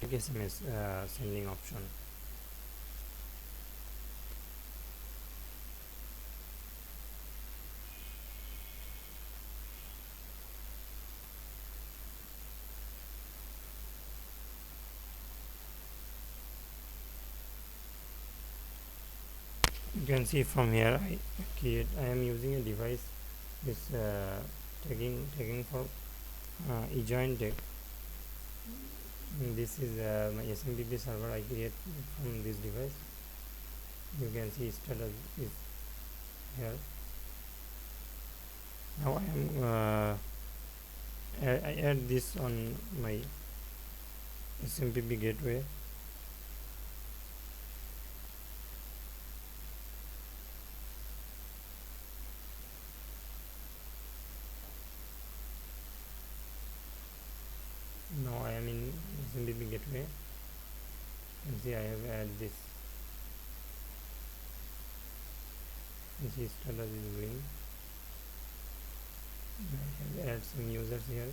like SMS sending option. You can see from here I am using a device this tagging for eJoin tag. This is my SMTP server I create from this device. You can see status is here. Now I add this on my SMTP gateway. Now I am in SMTP gateway. You can see I have add this. You see status is green. I have add some users here.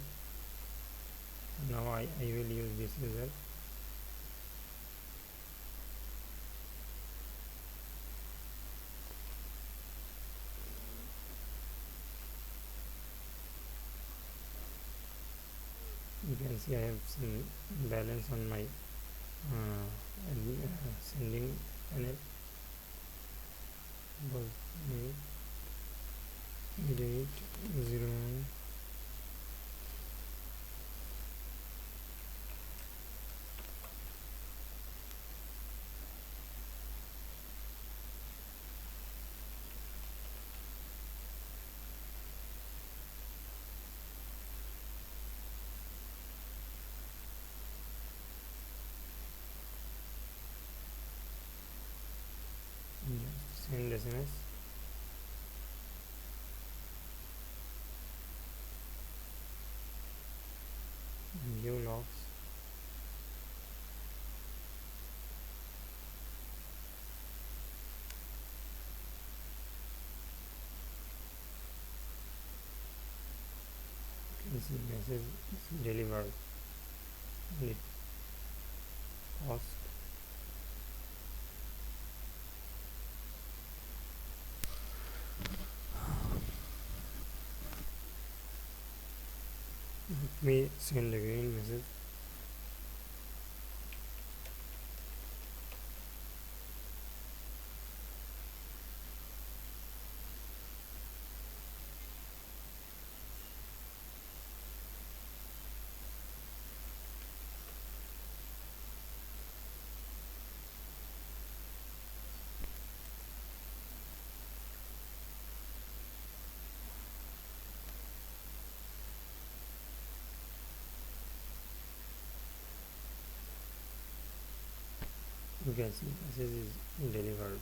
Now I will use this user. You can see I have some balance on my sending panel. About 8801. Just send SMS. View logs. You can see message is delivered. And it cost. Let me send again message. You can see message is delivered.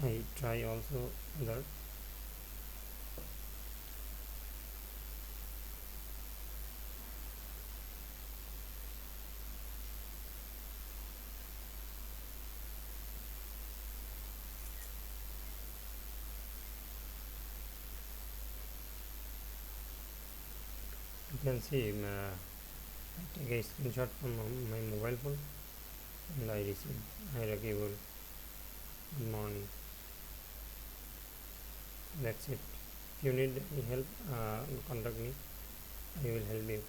I try also that. You can see I take a screenshot from my mobile phone and I receive. Hi Rakibul, good morning. That's it. If you need any help, contact me. I will help you.